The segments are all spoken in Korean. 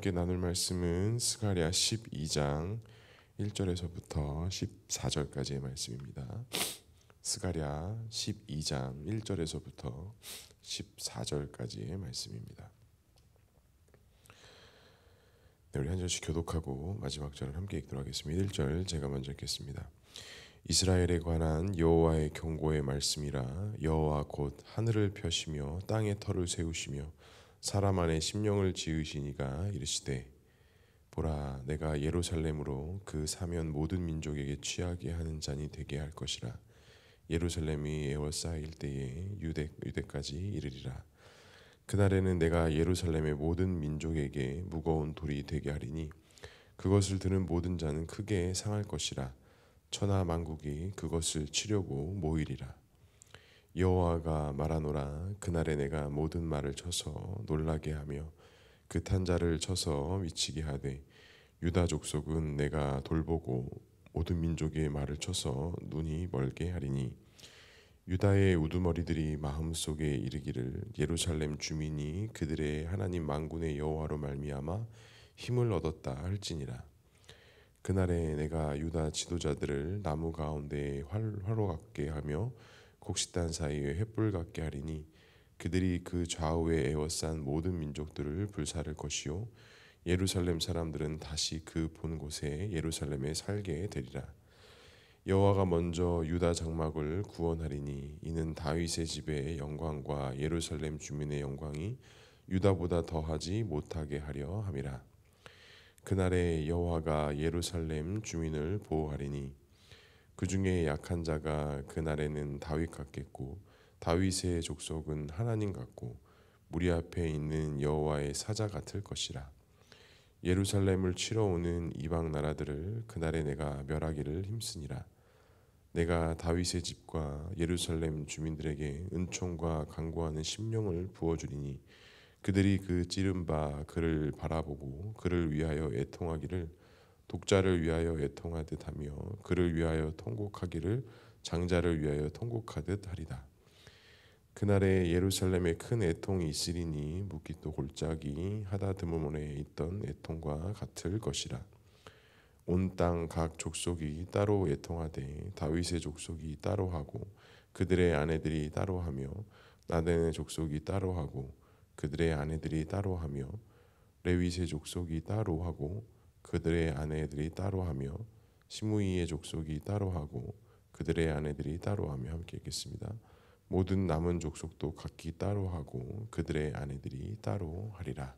함께 나눌 말씀은 스가랴 12장 1절에서부터 14절까지의 말씀입니다. 스가랴 12장 1절에서부터 14절까지의 말씀입니다. 네, 우리 한 절씩 교독하고 마지막 절을 함께 읽도록 하겠습니다. 1절 제가 먼저 읽겠습니다. 이스라엘에 관한 여호와의 경고의 말씀이라. 여호와 곧 하늘을 펴시며 땅에 터를 세우시며 사람 안에 심령을 지으시니가 이르시되, 보라, 내가 예루살렘으로 그 사면 모든 민족에게 취하게 하는 잔이 되게 할 것이라. 예루살렘이 에워싸일 때에 유대까지 이르리라. 그날에는 내가 예루살렘의 모든 민족에게 무거운 돌이 되게 하리니 그것을 드는 모든 자는 크게 상할 것이라. 천하 만국이 그것을 치려고 모이리라. 여호와가 말하노라. 그날에 내가 모든 말을 쳐서 놀라게 하며 그 탄자를 쳐서 미치게 하되, 유다 족속은 내가 돌보고 모든 민족의 말을 쳐서 눈이 멀게 하리니, 유다의 우두머리들이 마음속에 이르기를 예루살렘 주민이 그들의 하나님 만군의 여호와로 말미암아 힘을 얻었다 할지니라. 그날에 내가 유다 지도자들을 나무 가운데 화로 같게 하며 곡식단 사이에 횃불 같게 하리니, 그들이 그 좌우에 에워싼 모든 민족들을 불사를 것이요 예루살렘 사람들은 다시 그 본 곳에 예루살렘에 살게 되리라. 여호와가 먼저 유다 장막을 구원하리니 이는 다윗의 집의 영광과 예루살렘 주민의 영광이 유다보다 더하지 못하게 하려 함이라. 그날에 여호와가 예루살렘 주민을 보호하리니 그 중에 약한 자가 그날에는 다윗 같겠고 다윗의 족속은 하나님 같고 무리 앞에 있는 여호와의 사자 같을 것이라. 예루살렘을 치러 오는 이방 나라들을 그날에 내가 멸하기를 힘쓰니라. 내가 다윗의 집과 예루살렘 주민들에게 은총과 강구하는 심령을 부어주리니 그들이 그 찌른 바 그를 바라보고 그를 위하여 애통하기를 독자를 위하여 애통하듯 하며 그를 위하여 통곡하기를 장자를 위하여 통곡하듯 하리라. 그날에 예루살렘에 큰 애통이 있으리니 묵깃도 골짜기 하다드모몬에 있던 애통과 같을 것이라. 온 땅 각 족속이 따로 애통하되 다윗의 족속이 따로 하고 그들의 아내들이 따로 하며 나단의 족속이 따로 하고 그들의 아내들이 따로 하며 레위의 족속이 따로 하고 그들의 아내들이 따로 하며 시므이의 족속이 따로 하고 그들의 아내들이 따로 하며 함께 읽겠습니다. 모든 남은 족속도 각기 따로 하고 그들의 아내들이 따로 하리라.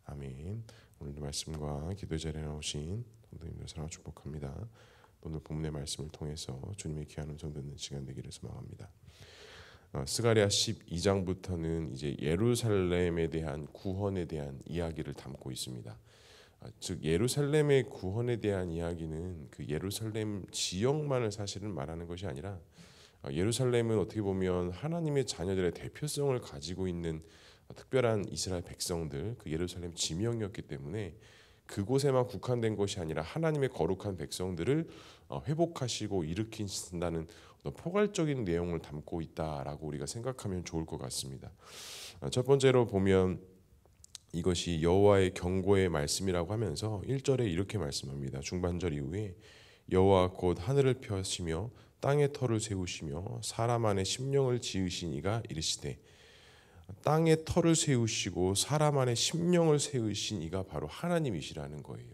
아멘. 오늘도 말씀과 기도 자리에 나오신 성도님들 사랑 축복합니다. 오늘 본문의 말씀을 통해서 주님의 귀한 음성 듣는 시간 되기를 소망합니다. 스가랴 12장부터는 이제 예루살렘에 대한 구원에 대한 이야기를 담고 있습니다. 즉 예루살렘의 구원에 대한 이야기는 그 예루살렘 지역만을 사실은 말하는 것이 아니라 예루살렘은 어떻게 보면 하나님의 자녀들의 대표성을 가지고 있는 특별한 이스라엘 백성들, 그 예루살렘 지명이었기 때문에 그곳에만 국한된 것이 아니라 하나님의 거룩한 백성들을 회복하시고 일으키신다는 포괄적인 내용을 담고 있다라고 우리가 생각하면 좋을 것 같습니다. 첫 번째로 보면 이것이 여호와의 경고의 말씀이라고 하면서 1절에 이렇게 말씀합니다. 중반절 이후에 여호와 곧 하늘을 펴시며 땅에 터를 세우시며 사람 안에 심령을 지으시니가 이르시되, 땅에 터를 세우시고 사람 안에 심령을 세우신 이가 바로 하나님이시라는 거예요.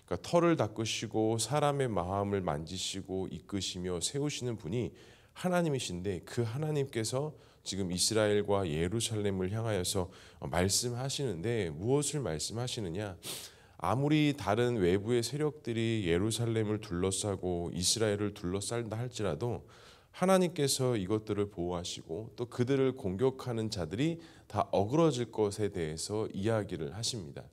그러니까 터를 닦으시고 사람의 마음을 만지시고 이끄시며 세우시는 분이 하나님이신데, 그 하나님께서 지금 이스라엘과 예루살렘을 향하여서 말씀하시는데 무엇을 말씀하시느냐? 아무리 다른 외부의 세력들이 예루살렘을 둘러싸고 이스라엘을 둘러싼다 할지라도 하나님께서 이것들을 보호하시고 또 그들을 공격하는 자들이 다 어그러질 것에 대해서 이야기를 하십니다.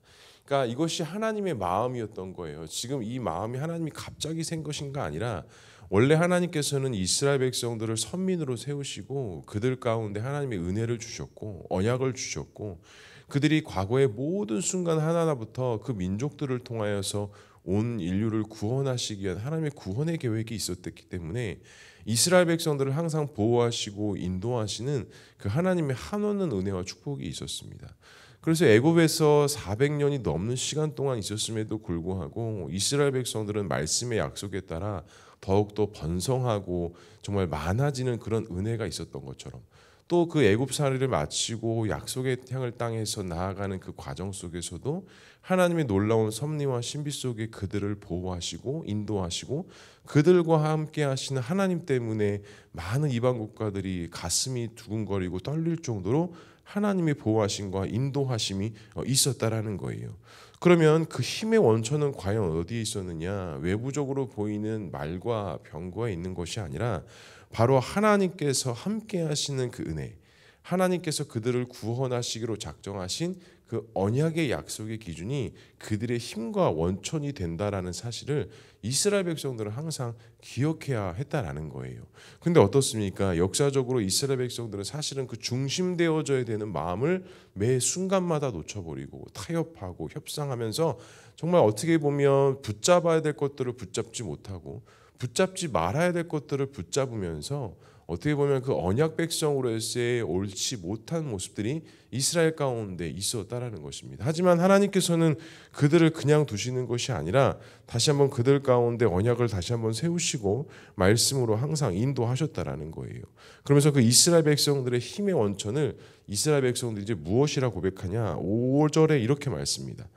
그러니까 이것이 하나님의 마음이었던 거예요. 지금 이 마음이 하나님이 갑자기 생 것인가 아니라 원래 하나님께서는 이스라엘 백성들을 선민으로 세우시고 그들 가운데 하나님의 은혜를 주셨고 언약을 주셨고 그들이 과거의 모든 순간 하나하나부터 그 민족들을 통하여서 온 인류를 구원하시기 위한 하나님의 구원의 계획이 있었기 때문에 이스라엘 백성들을 항상 보호하시고 인도하시는 그 하나님의 한없는 은혜와 축복이 있었습니다. 그래서 애굽에서 400년이 넘는 시간 동안 있었음에도 불구하고 이스라엘 백성들은 말씀의 약속에 따라 더욱더 번성하고 정말 많아지는 그런 은혜가 있었던 것처럼, 또 그 애굽살이를 마치고 약속의 향을 땅에서 나아가는 그 과정 속에서도 하나님의 놀라운 섭리와 신비 속에 그들을 보호하시고 인도하시고 그들과 함께 하시는 하나님 때문에 많은 이방 국가들이 가슴이 두근거리고 떨릴 정도로 하나님의 보호하심과 인도하심이 있었다라는 거예요. 그러면 그 힘의 원천은 과연 어디에 있었느냐? 외부적으로 보이는 말과 병거에 있는 것이 아니라 바로 하나님께서 함께 하시는 그 은혜, 하나님께서 그들을 구원하시기로 작정하신 그 언약의 약속의 기준이 그들의 힘과 원천이 된다라는 사실을 이스라엘 백성들은 항상 기억해야 했다라는 거예요. 근데 어떻습니까? 역사적으로 이스라엘 백성들은 사실은 그 중심되어져야 되는 마음을 매 순간마다 놓쳐버리고 타협하고 협상하면서 정말 어떻게 보면 붙잡아야 될 것들을 붙잡지 못하고 붙잡지 말아야 될 것들을 붙잡으면서 어떻게 보면 그 언약 백성으로서의 옳지 못한 모습들이 이스라엘 가운데 있었다라는 것입니다. 하지만 하나님께서는 그들을 그냥 두시는 것이 아니라 다시 한번 그들 가운데 언약을 다시 한번 세우시고 말씀으로 항상 인도하셨다라는 거예요. 그러면서 그 이스라엘 백성들의 힘의 원천을 이스라엘 백성들이 이제 무엇이라 고백하냐? 5절에 이렇게 말씀입니다.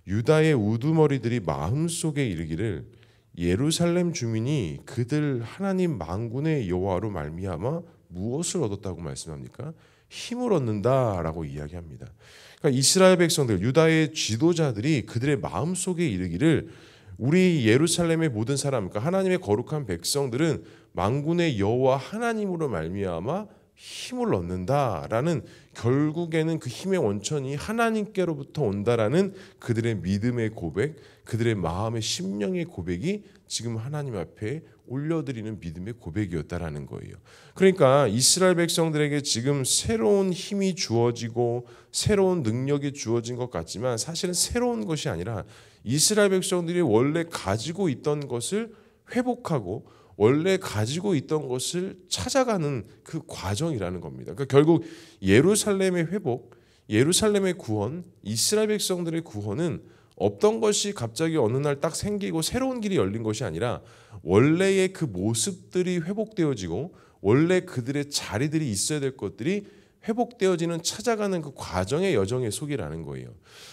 유다의 우두머리들이 마음속에 이르기를 예루살렘 주민이 그들 하나님 만군의 여호와로 말미암아 무엇을 얻었다고 말씀합니까? 힘을 얻는다라고 이야기합니다. 그러니까 이스라엘 백성들, 유다의 지도자들이 그들의 마음속에 이르기를 우리 예루살렘의 모든 사람, 그러니까 하나님의 거룩한 백성들은 만군의 여호와 하나님으로 말미암아 힘을 얻는다라는, 결국에는 그 힘의 원천이 하나님께로부터 온다라는 그들의 믿음의 고백, 그들의 마음의 심령의 고백이 지금 하나님 앞에 올려드리는 믿음의 고백이었다라는 거예요. 그러니까 이스라엘 백성들에게 지금 새로운 힘이 주어지고 새로운 능력이 주어진 것 같지만 사실은 새로운 것이 아니라 이스라엘 백성들이 원래 가지고 있던 것을 회복하고 원래 가지고 있던 것을 찾아가는 그 과정이라는 겁니다. 그러니까 결국 예루살렘의 회복, 예루살렘의 구원, 이스라엘 백성들의 구원은 없던 것이 갑자기 어느 날 딱 생기고 새로운 길이 열린 것이 아니라 원래의 그 모습들이 회복되어지고 원래 그들의 자리들이 있어야 될 것들이 회복되어지는, 찾아가는 그 과정의 여정의 속이라는 거예요.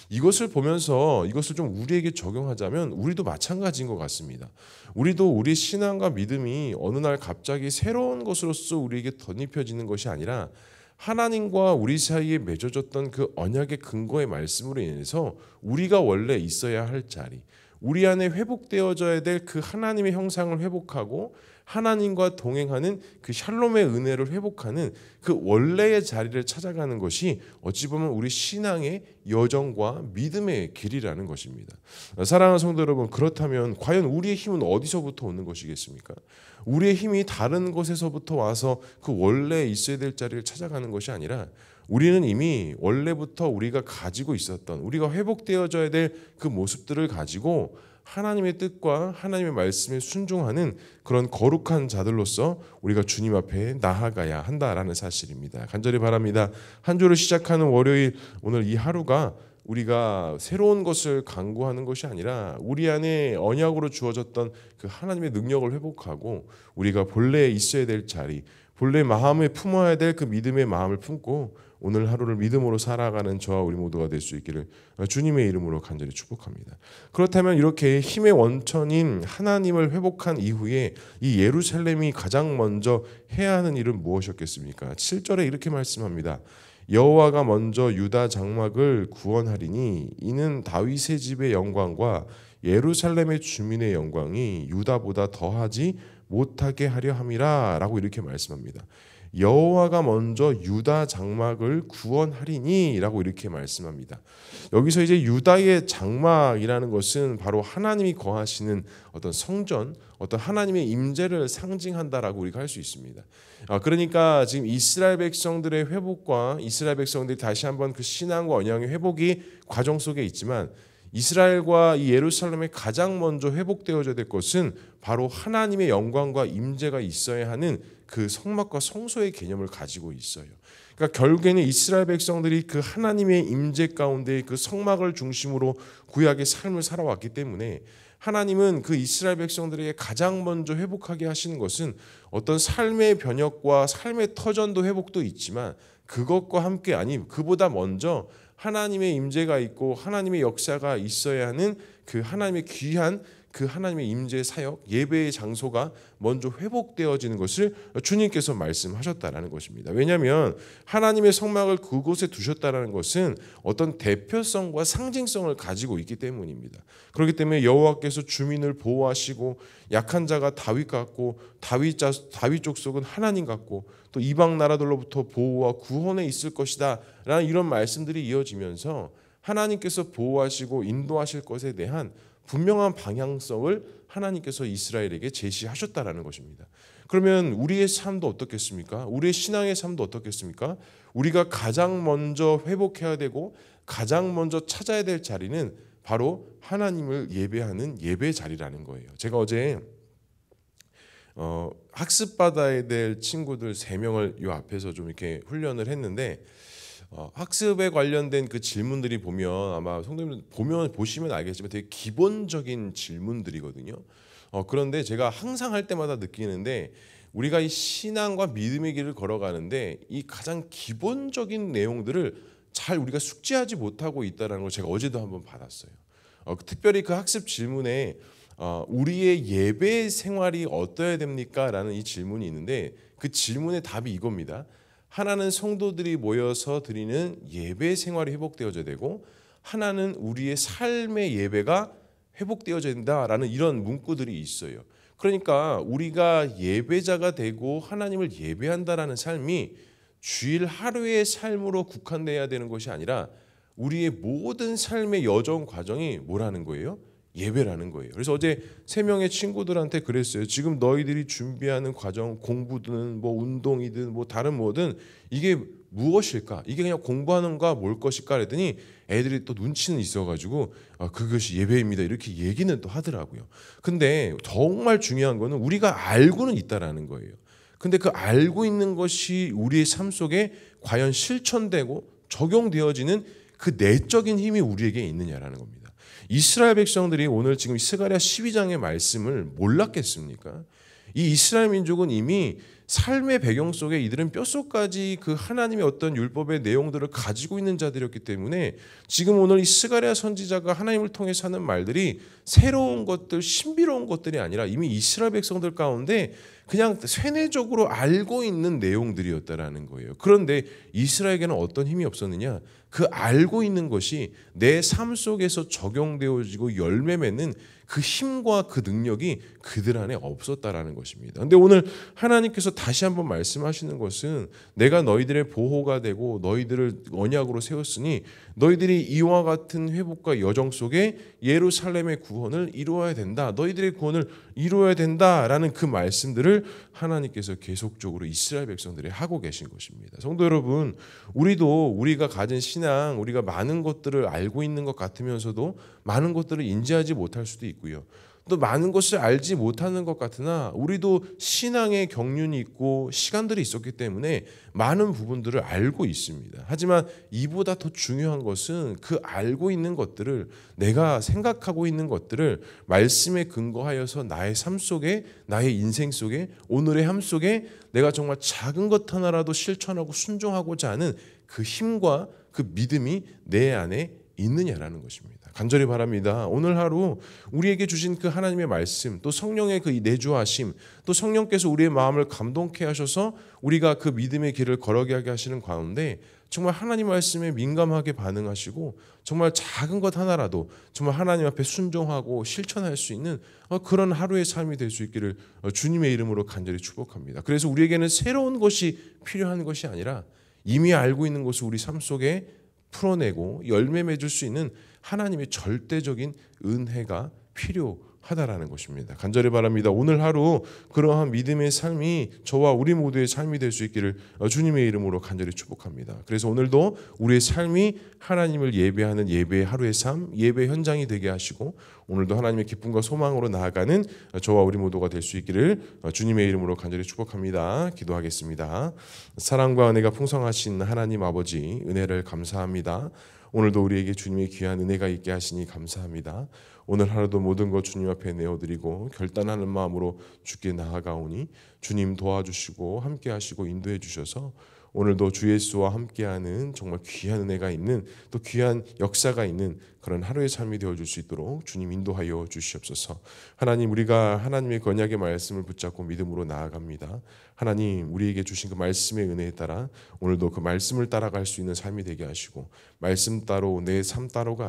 이것을 보면서 이것을 좀 우리에게 적용하자면 우리도 마찬가지인 것 같습니다. 우리도 우리 신앙과 믿음이 어느 날 갑자기 새로운 것으로서 우리에게 덧입혀지는 것이 아니라 하나님과 우리 사이에 맺어졌던 그 언약의 근거의 말씀으로 인해서 우리가 원래 있어야 할 자리, 우리 안에 회복되어져야 될 그 하나님의 형상을 회복하고 하나님과 동행하는 그 샬롬의 은혜를 회복하는 그 원래의 자리를 찾아가는 것이 어찌 보면 우리 신앙의 여정과 믿음의 길이라는 것입니다. 사랑하는 성도 여러분, 그렇다면 과연 우리의 힘은 어디서부터 오는 것이겠습니까? 우리의 힘이 다른 곳에서부터 와서 그 원래 있어야 될 자리를 찾아가는 것이 아니라 우리는 이미 원래부터 우리가 가지고 있었던, 우리가 회복되어져야 될 그 모습들을 가지고 하나님의 뜻과 하나님의 말씀에 순종하는 그런 거룩한 자들로서 우리가 주님 앞에 나아가야 한다라는 사실입니다. 간절히 바랍니다. 한 주를 시작하는 월요일, 오늘 이 하루가 우리가 새로운 것을 강구하는 것이 아니라 우리 안에 언약으로 주어졌던 그 하나님의 능력을 회복하고 우리가 본래 있어야 될 자리, 본래 마음에 품어야 될 그 믿음의 마음을 품고 오늘 하루를 믿음으로 살아가는 저와 우리 모두가 될 수 있기를 주님의 이름으로 간절히 축복합니다. 그렇다면 이렇게 힘의 원천인 하나님을 회복한 이후에 이 예루살렘이 가장 먼저 해야 하는 일은 무엇이었겠습니까? 7절에 이렇게 말씀합니다. 여호와가 먼저 유다 장막을 구원하리니 이는 다윗의 집의 영광과 예루살렘의 주민의 영광이 유다보다 더하지 못하게 하려 함이라 라고 이렇게 말씀합니다. 여호와가 먼저 유다 장막을 구원하리니 라고 이렇게 말씀합니다. 여기서 이제 유다의 장막이라는 것은 바로 하나님이 거하시는 어떤 성전, 어떤 하나님의 임재를 상징한다라고 우리가 할 수 있습니다. 그러니까 지금 이스라엘 백성들의 회복과 이스라엘 백성들이 다시 한번 그 신앙과 언약의 회복이 과정 속에 있지만 이스라엘과 이 예루살렘에 가장 먼저 회복되어져야 될 것은 바로 하나님의 영광과 임재가 있어야 하는 그 성막과 성소의 개념을 가지고 있어요. 그러니까 결국에는 이스라엘 백성들이 그 하나님의 임재 가운데 그 성막을 중심으로 구약의 삶을 살아왔기 때문에 하나님은 그 이스라엘 백성들에게 가장 먼저 회복하게 하시는 것은 어떤 삶의 변혁과 삶의 터전도 회복도 있지만 그것과 함께 아니 그보다 먼저 하나님의 임재가 있고 하나님의 역사가 있어야 하는 그 하나님의 귀한 그 하나님의 임재 사역 예배의 장소가 먼저 회복되어지는 것을 주님께서 말씀하셨다라는 것입니다. 왜냐하면 하나님의 성막을 그곳에 두셨다라는 것은 어떤 대표성과 상징성을 가지고 있기 때문입니다. 그렇기 때문에 여호와께서 주민을 보호하시고 약한 자가 다윗 같고 다윗 족속은 하나님 같고 또 이방 나라들로부터 보호와 구원에 있을 것이다 라는 이런 말씀들이 이어지면서 하나님께서 보호하시고 인도하실 것에 대한 분명한 방향성을 하나님께서 이스라엘에게 제시하셨다라는 것입니다. 그러면 우리의 삶도 어떻겠습니까? 우리의 신앙의 삶도 어떻겠습니까? 우리가 가장 먼저 회복해야 되고 가장 먼저 찾아야 될 자리는 바로 하나님을 예배하는 예배 자리라는 거예요. 제가 어제 학습받아야 될 친구들 3명을 이 앞에서 좀 이렇게 훈련을 했는데 학습에 관련된 그 질문들이 보면 아마 성도님들 보시면 알겠지만 되게 기본적인 질문들이거든요. 그런데 제가 항상 할 때마다 느끼는데 우리가 이 신앙과 믿음의 길을 걸어가는데 이 가장 기본적인 내용들을 잘 우리가 숙지하지 못하고 있다는 걸 제가 어제도 한번 받았어요. 특별히 그 학습 질문에 우리의 예배 생활이 어떠해야 됩니까? 라는 이 질문이 있는데 그 질문의 답이 이겁니다. 하나는 성도들이 모여서 드리는 예배 생활이 회복되어져야 되고 하나는 우리의 삶의 예배가 회복되어져야 된다라는 이런 문구들이 있어요. 그러니까 우리가 예배자가 되고 하나님을 예배한다라는 삶이 주일 하루의 삶으로 국한되어야 되는 것이 아니라 우리의 모든 삶의 여정 과정이 뭐라는 거예요? 예배라는 거예요. 그래서 어제 3명의 친구들한테 그랬어요. 지금 너희들이 준비하는 과정, 공부든 뭐 운동이든 뭐 다른 뭐든 이게 무엇일까? 이게 그냥 공부하는가 뭘 것일까? 그랬더니 애들이 또 눈치는 있어가지고 그것이 예배입니다. 이렇게 얘기는 또 하더라고요. 근데 정말 중요한 거는 우리가 알고는 있다라는 거예요. 근데 그 알고 있는 것이 우리의 삶 속에 과연 실천되고 적용되어지는 그 내적인 힘이 우리에게 있느냐라는 겁니다. 이스라엘 백성들이 오늘 지금 스가랴 12장의 말씀을 몰랐겠습니까? 이 이스라엘 민족은 이미 삶의 배경 속에 이들은 뼛속까지 그 하나님의 어떤 율법의 내용들을 가지고 있는 자들이었기 때문에 지금 오늘 이 스가랴 선지자가 하나님을 통해서 하는 말들이 새로운 것들, 신비로운 것들이 아니라 이미 이스라엘 백성들 가운데 그냥 세뇌적으로 알고 있는 내용들이었다라는 거예요. 그런데 이스라엘에게는 어떤 힘이 없었느냐? 그 알고 있는 것이 내 삶 속에서 적용되어지고 열매 맺는 그 힘과 그 능력이 그들 안에 없었다라는 것입니다. 그런데 오늘 하나님께서 다시 한번 말씀하시는 것은 내가 너희들의 보호가 되고 너희들을 언약으로 세웠으니 너희들이 이와 같은 회복과 여정 속에 예루살렘의 구원을 이루어야 된다. 너희들의 구원을 이루어야 된다라는 그 말씀들을 하나님께서 계속적으로 이스라엘 백성들이 하고 계신 것입니다. 성도 여러분, 우리가 가진 신앙, 우리가 많은 것들을 알고 있는 것 같으면서도 많은 것들을 인지하지 못할 수도 있고요. 또 많은 것을 알지 못하는 것 같으나 우리도 신앙의 경륜이 있고 시간들이 있었기 때문에 많은 부분들을 알고 있습니다. 하지만 이보다 더 중요한 것은 그 알고 있는 것들을 내가 생각하고 있는 것들을 말씀에 근거하여서 나의 삶 속에 나의 인생 속에 오늘의 삶 속에 내가 정말 작은 것 하나라도 실천하고 순종하고자 하는 그 힘과 그 믿음이 내 안에 있느냐라는 것입니다. 간절히 바랍니다. 오늘 하루 우리에게 주신 그 하나님의 말씀, 또 성령의 그 내주하심, 또 성령께서 우리의 마음을 감동케 하셔서 우리가 그 믿음의 길을 걸어가게 하시는 가운데 정말 하나님 말씀에 민감하게 반응하시고 정말 작은 것 하나라도 정말 하나님 앞에 순종하고 실천할 수 있는 그런 하루의 삶이 될 수 있기를 주님의 이름으로 간절히 축복합니다. 그래서 우리에게는 새로운 것이 필요한 것이 아니라 이미 알고 있는 것을 우리 삶 속에 풀어내고 열매 맺을 수 있는 하나님의 절대적인 은혜가 필요하다라는 것입니다. 간절히 바랍니다. 오늘 하루 그러한 믿음의 삶이 저와 우리 모두의 삶이 될 수 있기를 주님의 이름으로 간절히 축복합니다. 그래서 오늘도 우리의 삶이 하나님을 예배하는 예배의 하루의 삶, 예배 현장이 되게 하시고 오늘도 하나님의 기쁨과 소망으로 나아가는 저와 우리 모두가 될 수 있기를 주님의 이름으로 간절히 축복합니다. 기도하겠습니다. 사랑과 은혜가 풍성하신 하나님 아버지, 은혜를 감사합니다. 오늘도 우리에게 주님의 귀한 은혜가 있게 하시니 감사합니다. 오늘 하루도 모든 것 주님 앞에 내어드리고 결단하는 마음으로 주께 나아가오니 주님 도와주시고 함께 하시고 인도해 주셔서 오늘도 주 예수와 함께하는 정말 귀한 은혜가 있는 또 귀한 역사가 있는 그런 하루의 삶이 되어줄 수 있도록 주님 인도하여 주시옵소서. 하나님, 우리가 하나님의 언약의 말씀을 붙잡고 믿음으로 나아갑니다. 하나님, 우리에게 주신 그 말씀의 은혜에 따라 오늘도 그 말씀을 따라갈 수 있는 삶이 되게 하시고 말씀 따로 내 삶 따로가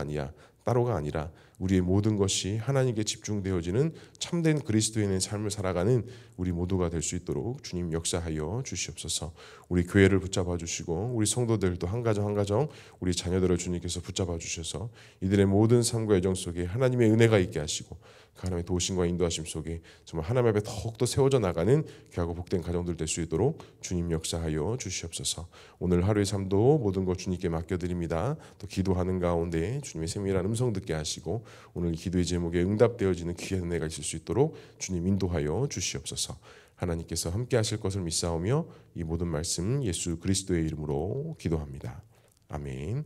아니라 우리의 모든 것이 하나님께 집중되어지는 참된 그리스도인의 삶을 살아가는 우리 모두가 될 수 있도록 주님 역사하여 주시옵소서. 우리 교회를 붙잡아 주시고 우리 성도들도 한 가정 한 가정 우리 자녀들을 주님께서 붙잡아 주셔서 이들의 모든 삶과 애정 속에 하나님의 은혜가 있게 하시고 그 하나님의 도우심과 인도하심 속에 정말 하나님 앞에 더욱더 세워져 나가는 귀하고 복된 가정들 될 수 있도록 주님 역사하여 주시옵소서. 오늘 하루의 삶도 모든 것 주님께 맡겨드립니다. 또 기도하는 가운데 주님의 세밀한 음성 듣게 하시고 오늘 기도의 제목에 응답되어지는 귀한 은혜가 있을 수 있도록 주님 인도하여 주시옵소서. 하나님께서 함께 하실 것을 믿사오며 이 모든 말씀 예수 그리스도의 이름으로 기도합니다. 아멘.